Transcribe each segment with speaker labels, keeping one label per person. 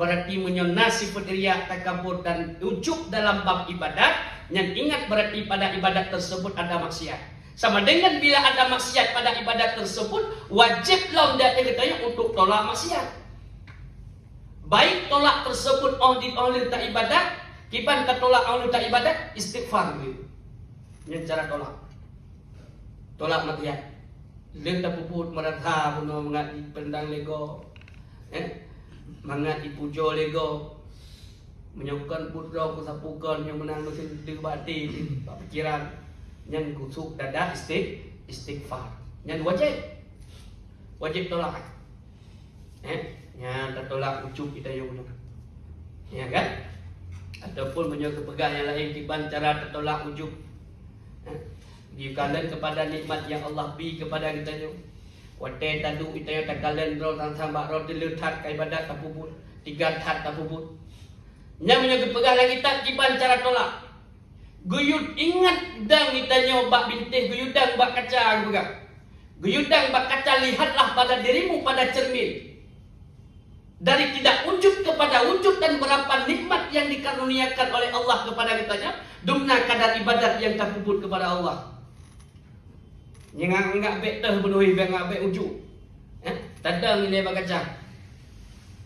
Speaker 1: berarti menyonasi riya, takabur dan ujub dalam bab ibadat. Yang ingat berarti pada ibadat tersebut ada maksiat. Sama dengan bila ada maksiat pada ibadat tersebut, wajiblah dia untuk tolak maksiat. Baik tolak tersebut oleh tak ibadat, kiban tolak oleh tak ibadat, istighfar gitu. Ini cara tolak. Tolak maksiat. Dia tak puput meratha puno mengat pendang lego. Mangat ipujo lego. Menyokkan putra ku sapukan yang menang mesin di bati pikiran yang kusuk dada istighfar. Yang wajib tolak. Yang tertolak ucup kita yang benar. Ya kan? Ataupun menyokong pegang yang lain kiban cara tertolak ucup. Dikalian kepada nikmat yang Allah beri kepada kita ni. Wate tadu kita yang takalian roh tambah roh diletak ke ibadat tak puput. 3 tat tak puput. Yang menyokong pegang lagi tak kiban cara tolak. Guyud ingat dang kita nyoba bintih guyudang bak kaca pegang. Guyudang bak kaca lihatlah pada dirimu pada cermin. Dari tidak wujud kepada wujud dan berapa nikmat yang dikaruniakan oleh Allah kepada kitanya. Dumna kadar ibadat yang tak puput kepada Allah. Yang enggak betah penuhi enggak bet wujud. Tadang ini bakaca.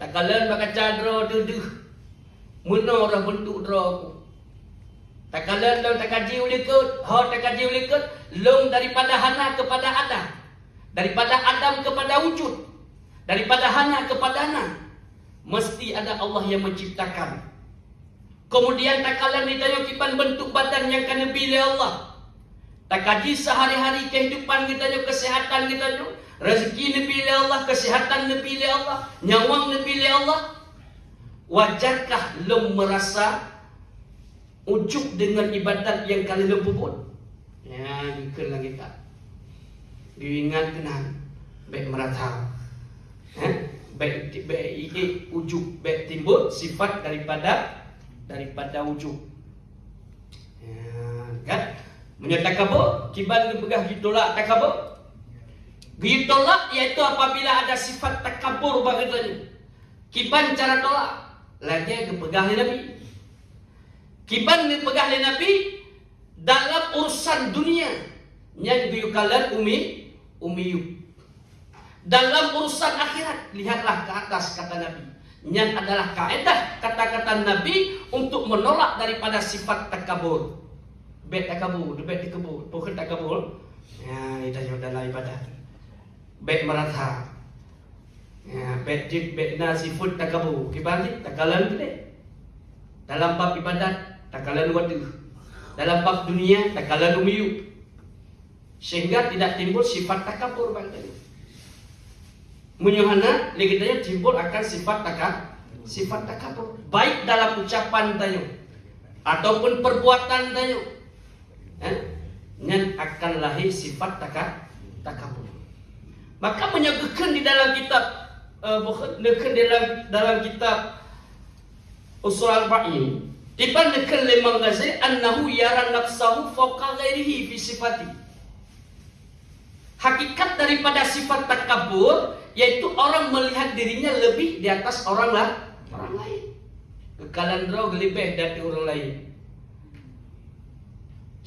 Speaker 1: Tak kalian bakaca dro duduh. Muna orang bentuk dro aku. Tak kalian dong tak kaji ulikut. Tak kaji ulikut. Long daripada hana kepada Adam. Daripada Adam kepada wujud. Daripada hana kepada ana. Mesti ada Allah yang menciptakan. Kemudian tak kalian ditanya kipan bentuk badan yang kena pilih Allah. Tak kaji sehari-hari kehidupan kita, kesehatan kita, rezeki dipilih Allah, kesehatan dipilih Allah, nyawang dipilih Allah. Wajarkah lo merasa ujub dengan ibadat yang kalian puput? Ya, dikelah kita. Diingat kenal, baik merata. Baik ujub, baik timbul sifat daripada ujub. Ya, kan? Menyatakan kiban dipegah ditolak takabur. Ditolak iaitu apabila ada sifat takabur bagainya. Kiban cara tolak lagi dipegah oleh Nabi. Kiban dipegah oleh Nabi dalam urusan dunia yang diukalan umiyub. Dalam urusan akhirat, lihatlah ke atas kata Nabi. Yang adalah kaedah kata-kata Nabi untuk menolak daripada sifat takabur. Bet takabur, bet takabur, pokok takabur. Ya, itu dalam ibadah. Bet merata. Ya, bet jib, bet nasifut takabur. Kibalik takalan gede. Dalam bab ibadat takalan wadu. Dalam bab dunia takalan umiyub. Sehingga tidak timbul sifat takabur bagi Munyuhana legitanya timbul akan sifat takabur. Baik dalam ucapan tayo ataupun perbuatan tayo. Yang akan lahir sifat takabur. Maka menyebutkan di dalam kitab dalam kitab Usul Arba'in dibandingkan Imam Ghazali annahu yara nafsahu fawqa ghairihi fi sifati. Hakikat daripada sifat takabur yaitu orang melihat dirinya lebih di atas orang lain. Kekalan roh lebih dari orang lain.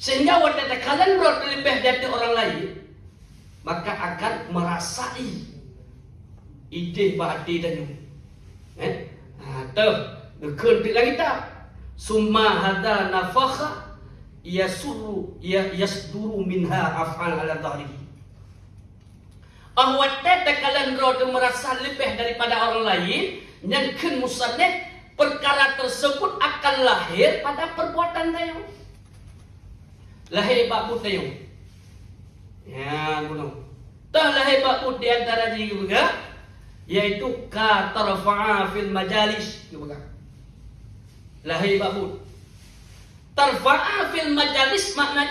Speaker 1: Sehingga wanita kalian roh lebih dari orang lain, maka akan merasai ide bahati dan tuh ngekenti lagi tak summa hada nafakha yasduru minha af'al ala dhahrihi. Wanita kalian roh merasa lebih daripada orang lain, yang musannif perkara tersebut akan lahir pada perbuatan tayo. Lahir bakut tayo. Ya, gunung. Tah lahir bakut di antara juga yaitu ka tarfa'a fil majalis juga. Lahir bakut. Tarfa'a fil majalis makna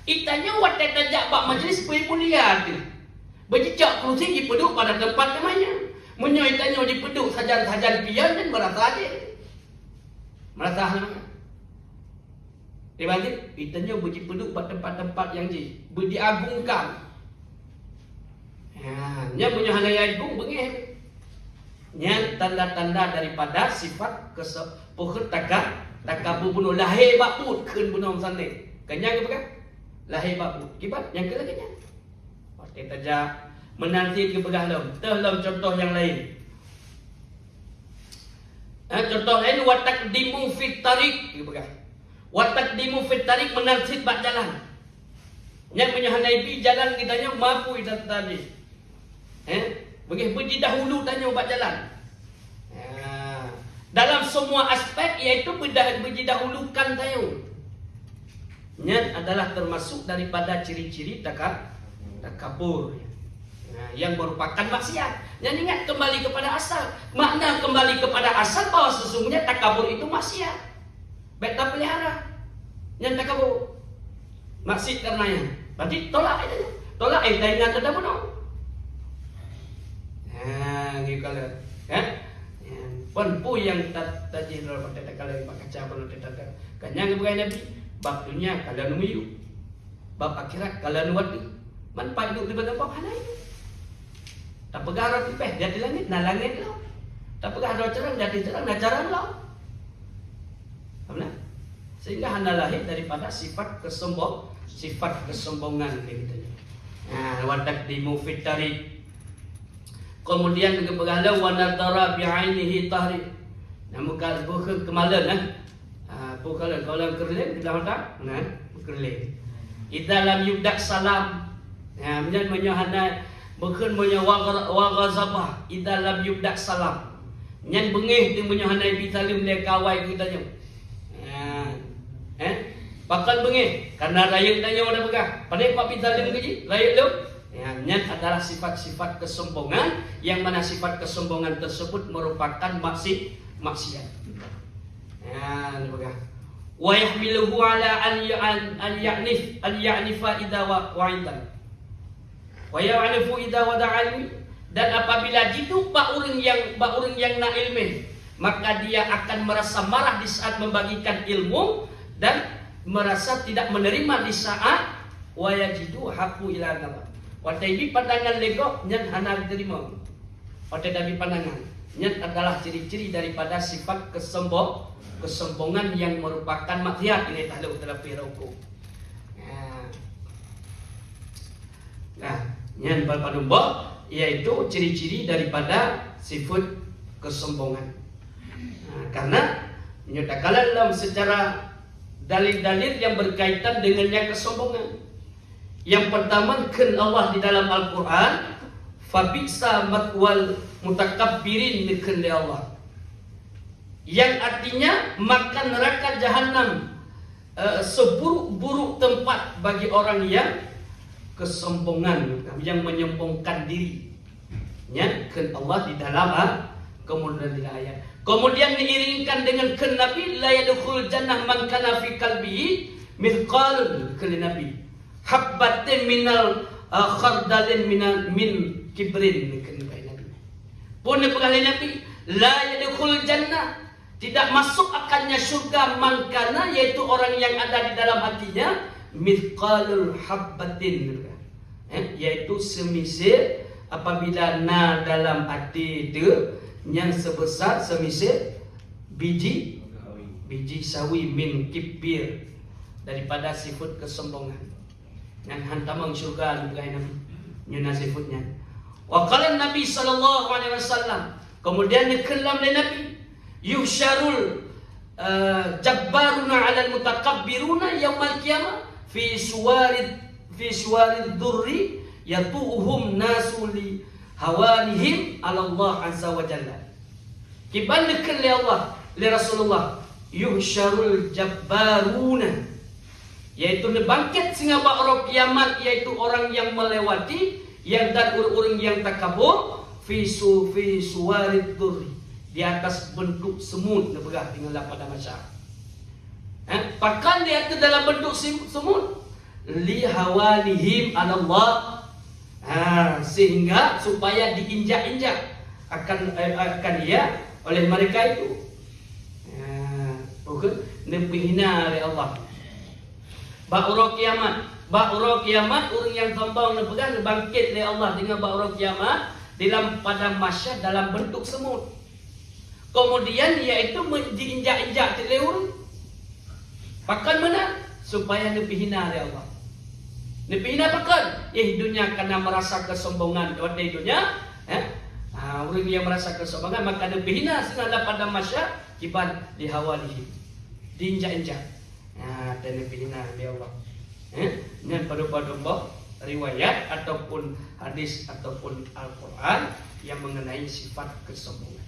Speaker 1: itanya watak tajak bak majlis mulia tu. Berjejak kerusi dipeduk pada tempat namanya. Menyoitanya dipeduk sajan-sajan pian dan merasa aja. Merasa namanya. Dibanding, itanya berjipeduk pada tempat-tempat yang diagungkan. Ya, nya punya hanaya agung bengih. Nya tanda-tanda daripada sifat kesepuh takabur bunuh lahir bakut keun bunuh sana. Kanya ke pakai? Lahir bakut. Kibat yang ke lagi nya. Kita tajak menanti ke pegalam. Dalam contoh yang lain. Contoh lain wa taqdimu fit tariq ke pegah. Wa taqdimu fit tariq menanti bak jalan. Nya punya Nabi jalan kitanya mampu ida tadi. Bagi dahulu tanya buat jalan. Dalam semua aspek iaitu dahulukan tanya. Nya adalah termasuk daripada ciri-ciri takabur. Yang merupakan maksiat. Yang ingat kembali kepada asal. Makna kembali kepada asal bahwa sesungguhnya takabur itu maksiat. Baik tak pelihara. Yang takabur maksiat karenanya. Berarti tolak itu. Tolak ingat ada benar. Gitu kalau penpu yang tajih dalam pada kalau baca pun ada kanya bukan Nabi bab dunia kalau nuyu bab akhirat kalau nuwati manfaat hidup di badan bab halai tak pegar roti peh jadi langit na langit lah tak pegar roti cerang jadi cerang na cerang lah benar sehingga hana lahir daripada sifat kesombongan begitu. Watak di mufitari. Kemudian dengan berhala wa nadara bi'ainihi tahri. Namun kalau bukan kemalan bukan kalau kerleng dalam tak kerleng. Idza lam yubda salam. Menyan menyahana bukan menyah wa ghazabah. Idza lam yubda salam. Nyan bengih di menyahana Nabi Salim le kawai kita nyo. Pakan bengih karena raya tanya orang begah. Pandai Pak Salim ke raya lu. Yang adalah sifat-sifat kesombongan yang mana sifat kesombongan tersebut merupakan maksiat. Ini begah. Wa yahmiluhu ala an ya'nifa idza wa'indan. Wa ya'nifu idza wada'almi, dan apabila jitu pak orang yang nak ilmu, maka dia akan merasa marah di saat membagikan ilmu dan merasa tidak menerima di saat wa yajidu haqqu ila nabi. Watai pandangan legok nyan hana diterima. Watai dabi pandangan nyan adalah ciri-ciri daripada sifat kesombongan yang merupakan maksiat ini tahluk dalam pirauku. Nyan padumba yaitu ciri-ciri daripada sifat kesombongan. Karena nyatakan dalam secara dalil-dalil yang berkaitan dengannya kesombongan. Yang pertama kan Allah di dalam Al-Quran fabisa matwal mutakabbirin kan Allah, yang artinya maka neraka jahanam seburuk-buruk tempat bagi orang yang kesombongan, yang menyombongkan diri. Ya kan Allah di dalam kemudian di ayat. Kemudian diiringkan dengan kan Nabi la yadkhul jannah man kana fi qalbihi mithqalun kan Nabi. Habbatin minal khardalin min kibrin kan Nabi. Pun dipegah Nabi la yadkhul jannah, tidak masuk akannya surga mangkana, yaitu orang yang ada di dalam hatinya mithqalul habbatin, yaitu semisal apabila na dalam hati itu yang sebesar semisal biji sawi min kibir, daripada sifat kesombongan. Yang hantamang syurga diberi Nabi nyuna sifatnya. Wa qala Nabi sallallahu alaihi wasallam, kemudian dikelam oleh Nabi, yusyarul jabbaruna 'alal mutakabbiruna yaumal qiyamah fi suwarid durri yatuhum nasu li hawanihim 'ala Allah azza wa jalla. Kiban dikal li Allah li Rasulullah, yusyarul jabbaruna, yaitu bangkit sehingga orang kiamat, yaitu orang yang melewati yang dan orang yang takabur fi suwarid durri, di atas bentuk semut bergerak tinggal pada masyarakat. Bahkan dia itu dalam bentuk semut li hawanihim ala Allah, sehingga supaya diinjak-injak akan dia oleh mereka itu. Bukan dihina oleh Allah. Ba'ura kiamat orang yang sombong dan pegang bangkit oleh Allah dengan ba'ura kiamat dalam padang mahsyar dalam bentuk semut. Kemudian dia itu diinjak-injak di leher. Pakan mana? Supaya lebih hina oleh Allah. Lebih hina pakan. Dunia karena merasa kesombongan. Di dunia, orang yang merasa kesombongan maka lebih hina senada pada mahsyar kiban dihawalihi. Diinjak-injak. Dan lebih hina oleh Allah. Dengan pada riwayat ataupun hadis ataupun Al-Quran yang mengenai sifat kesombongan.